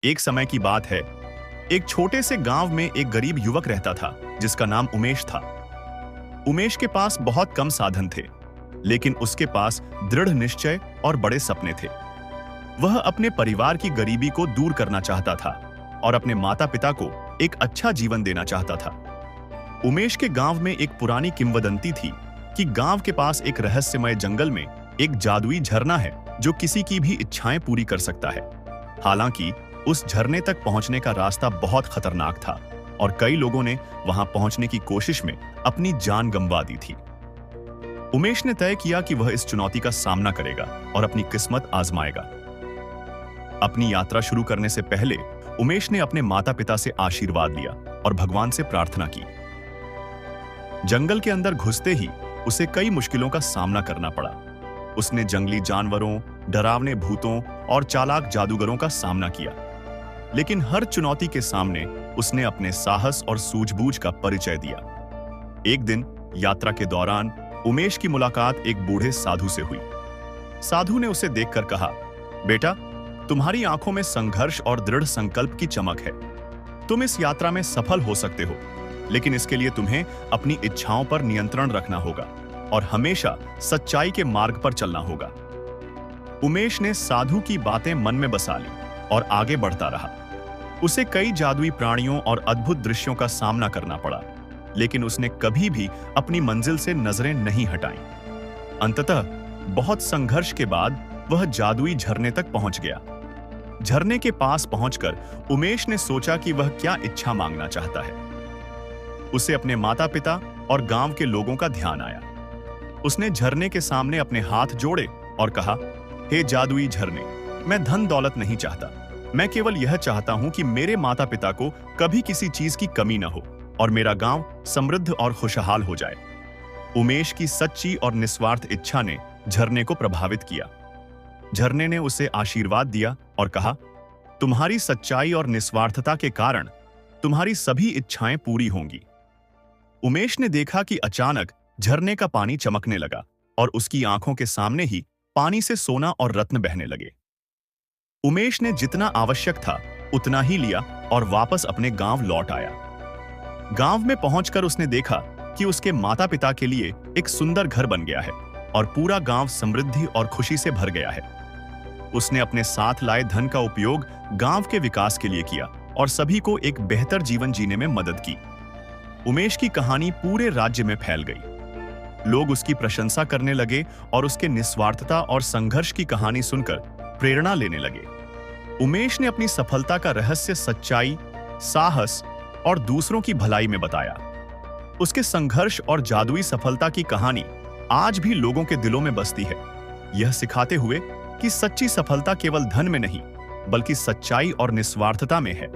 एक समय की बात है। एक छोटे से गांव में एक गरीब युवक रहता था जिसका नाम उमेश था। उमेश के पास बहुत कम साधन थे, लेकिन उसके पास दृढ़ निश्चय और बड़े सपने थे। वह अपने परिवार की गरीबी को दूर करना चाहता था और अपने माता पिता को एक अच्छा जीवन देना चाहता था। उमेश के गांव में एक पुरानी किंवदंती थी कि गांव के पास एक रहस्यमय जंगल में एक जादुई झरना है जो किसी की भी इच्छाएं पूरी कर सकता है। हालांकि उस झरने तक पहुंचने का रास्ता बहुत खतरनाक था और कई लोगों ने वहां पहुंचने की कोशिश में अपनी जान गंवा दी थी। उमेश ने तय किया कि वह इस चुनौती का सामना करेगा और अपनी किस्मत आजमाएगा। अपनी यात्रा शुरू करने से पहले उमेश ने अपने माता पिता से आशीर्वाद लिया और भगवान से प्रार्थना की। जंगल के अंदर घुसते ही उसे कई मुश्किलों का सामना करना पड़ा। उसने जंगली जानवरों, डरावने भूतों और चालाक जादूगरों का सामना किया, लेकिन हर चुनौती के सामने उसने अपने साहस और सूझबूझ का परिचय दिया। एक दिन यात्रा के दौरान उमेश की मुलाकात एक बूढ़े साधु से हुई। साधु ने उसे देखकर कहा, बेटा, तुम्हारी आंखों में संघर्ष और दृढ़ संकल्प की चमक है। तुम इस यात्रा में सफल हो सकते हो, लेकिन इसके लिए तुम्हें अपनी इच्छाओं पर नियंत्रण रखना होगा और हमेशा सच्चाई के मार्ग पर चलना होगा। उमेश ने साधु की बातें मन में बसा ली और आगे बढ़ता रहा। उसे कई जादुई प्राणियों और अद्भुत दृश्यों का सामना करना पड़ा, लेकिन उसने कभी भी अपनी मंजिल से नजरें नहीं हटाईं। अंततः बहुत संघर्ष के बाद वह जादुई झरने तक पहुंच गया। झरने के पास पहुंचकर उमेश ने सोचा कि वह क्या इच्छा मांगना चाहता है। उसे अपने माता पिता और गांव के लोगों का ध्यान आया। उसने झरने के सामने अपने हाथ जोड़े और कहा, हे जादुई झरने, मैं धन दौलत नहीं चाहता। मैं केवल यह चाहता हूं कि मेरे माता पिता को कभी किसी चीज की कमी न हो और मेरा गांव समृद्ध और खुशहाल हो जाए। उमेश की सच्ची और निस्वार्थ इच्छा ने झरने को प्रभावित किया। झरने ने उसे आशीर्वाद दिया और कहा, तुम्हारी सच्चाई और निस्वार्थता के कारण तुम्हारी सभी इच्छाएं पूरी होंगी। उमेश ने देखा कि अचानक झरने का पानी चमकने लगा और उसकी आंखों के सामने ही पानी से सोना और रत्न बहने लगे। उमेश ने जितना आवश्यक था उतना ही लिया और वापस अपने गांव लौट आया। गांव में पहुंचकर उसने देखा कि उसके माता पिता के लिए एक सुंदर घर बन गया है और पूरा गांव समृद्धि और खुशी से भर गया है। उसने अपने साथ लाए धन का उपयोग गांव के विकास के लिए किया और सभी को एक बेहतर जीवन जीने में मदद की। उमेश की कहानी पूरे राज्य में फैल गई। लोग उसकी प्रशंसा करने लगे और उसके निस्वार्थता और संघर्ष की कहानी सुनकर प्रेरणा लेने लगे। उमेश ने अपनी सफलता का रहस्य सच्चाई, साहस और दूसरों की भलाई में बताया। उसके संघर्ष और जादुई सफलता की कहानी आज भी लोगों के दिलों में बसती है, यह सिखाते हुए कि सच्ची सफलता केवल धन में नहीं, बल्कि सच्चाई और निस्वार्थता में है।